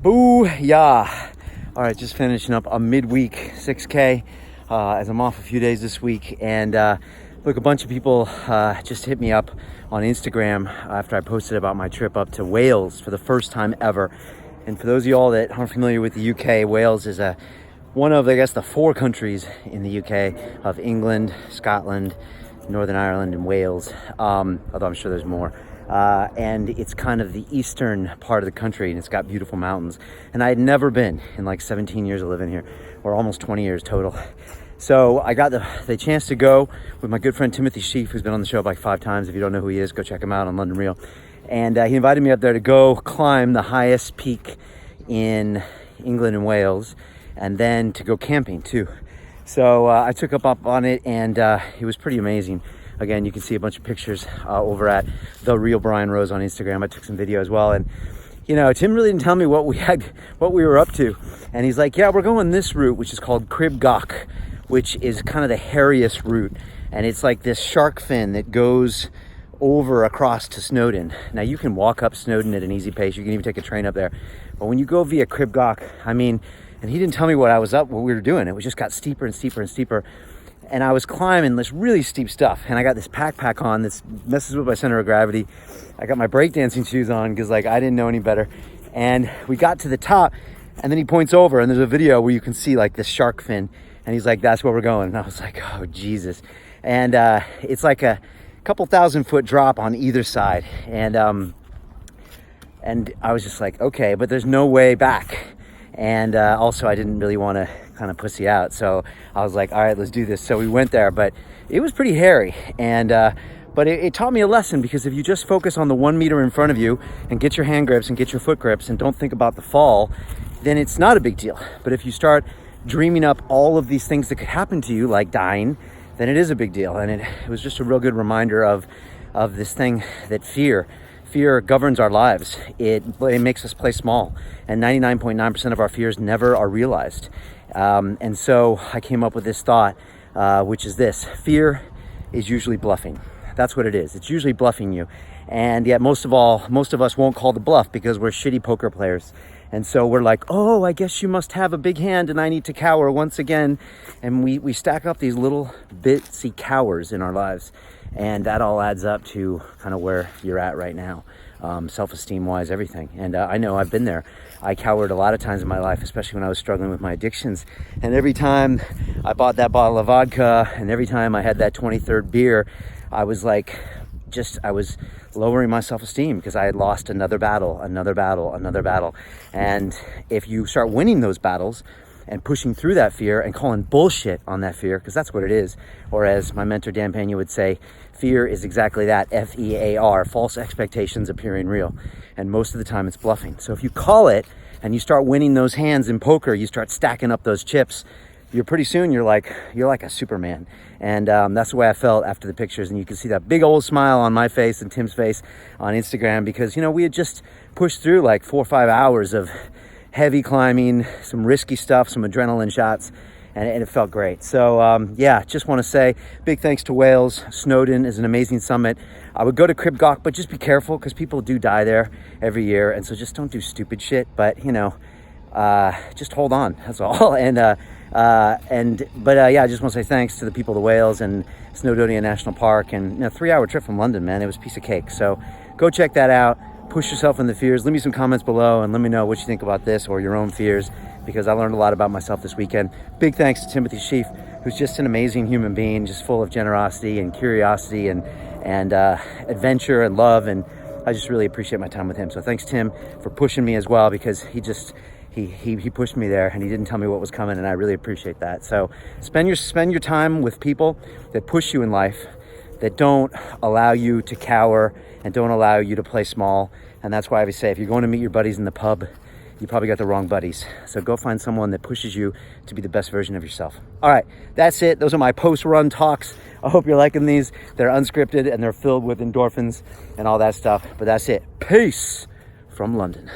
Boo-yah. All right, just finishing up a midweek 6K as I'm off a few days this week. And look, a bunch of people just hit me up on Instagram after I posted about my trip up to Wales for the first time ever. And for those of you all that aren't familiar with the UK, Wales is one of, I guess, the 4 countries in the UK of England, Scotland, Northern Ireland, and Wales, although I'm sure there's more. And it's kind of the eastern part of the country, and it's got beautiful mountains. And I had never been in like 17 years of living here, or almost 20 years total. So I got the chance to go with my good friend Timothy Sheaf, who's been on the show like 5 times. If you don't know who he is, go check him out on London Real. And he invited me up there to go climb the highest peak in England and Wales, and then to go camping too. So I took up on it, and it was pretty amazing. Again, you can see a bunch of pictures over at The Real Brian Rose on Instagram. I took some video as well. And, you know, Tim really didn't tell me what we were up to. And he's like, yeah, we're going this route, which is called Crib Goch, which is kind of the hairiest route. And it's like this shark fin that goes over across to Snowdon. Now, you can walk up Snowdon at an easy pace. You can even take a train up there. But when you go via Crib Goch, I mean, and he didn't tell me what we were doing. It was just got steeper and steeper and steeper. And I was climbing this really steep stuff, and I got this pack on that messes with my center of gravity. I got my breakdancing shoes on because like I didn't know any better. And we got to the top, and then he points over, and there's a video where you can see like this shark fin, and he's like, that's where we're going. And I was like, oh Jesus. And it's like a couple 1,000-foot drop on either side. And I was just like, okay, but there's no way back. And also I didn't really want to kind of pussy out, so I was like, all right, let's do this. So we went there, but it was pretty hairy, and but it taught me a lesson, because if you just focus on the 1 meter in front of you and get your hand grips and get your foot grips and don't think about the fall, then it's not a big deal. But if you start dreaming up all of these things that could happen to you, like dying, then it is a big deal. And it was just a real good reminder of this thing, that fear governs our lives. It makes us play small, and 99.9% of our fears never are realized. And so I came up with this thought, which is this: fear is usually bluffing. That's what it is. It's usually bluffing you. And yet most of us won't call the bluff because we're shitty poker players. And so we're like, oh, I guess you must have a big hand and I need to cower once again. And we stack up these little bitsy cowers in our lives. And that all adds up to kind of where you're at right now, self-esteem wise, everything. And I know I've been there. I cowered a lot of times in my life, especially when I was struggling with my addictions. And every time I bought that bottle of vodka, and every time I had that 23rd beer, I was like, I was lowering my self-esteem because I had lost another battle. And if you start winning those battles and pushing through that fear and calling bullshit on that fear, because that's what it is, or as my mentor Dan Pena would say, fear is exactly that, F-E-A-R, false expectations appearing real. And most of the time it's bluffing. So if you call it and you start winning those hands in poker, you start stacking up those chips, you're pretty soon you're like a Superman. And that's the way I felt after the pictures. And you can see that big old smile on my face and Tim's face on Instagram, because, you know, we had just pushed through like 4 or 5 hours of heavy climbing, some risky stuff, some adrenaline shots, and it felt great. So yeah, just want to say big thanks to Wales. Snowdon is an amazing summit. I would go to Crib Goch, but just be careful, because people do die there every year, and so just don't do stupid shit. But you know, just hold on, that's all. Yeah, I just want to say thanks to the people of Wales and Snowdonia National Park, and, you know, 3-hour trip from London, man, it was a piece of cake. So go check that out. Push yourself in the fears. Leave me some comments below and let me know what you think about this or your own fears, because I learned a lot about myself this weekend. Big thanks to Timothy Sheaf, who's just an amazing human being, just full of generosity and curiosity and adventure and love. And I just really appreciate my time with him. So thanks, Tim, for pushing me as well, because he pushed me there and he didn't tell me what was coming, and I really appreciate that. So spend your time with people that push you in life, that don't allow you to cower and don't allow you to play small. And that's why I always say, if you're going to meet your buddies in the pub, you probably got the wrong buddies. So go find someone that pushes you to be the best version of yourself. All right, that's it. Those are my post-run talks. I hope you're liking these. They're unscripted and they're filled with endorphins and all that stuff. But that's it. Peace from London.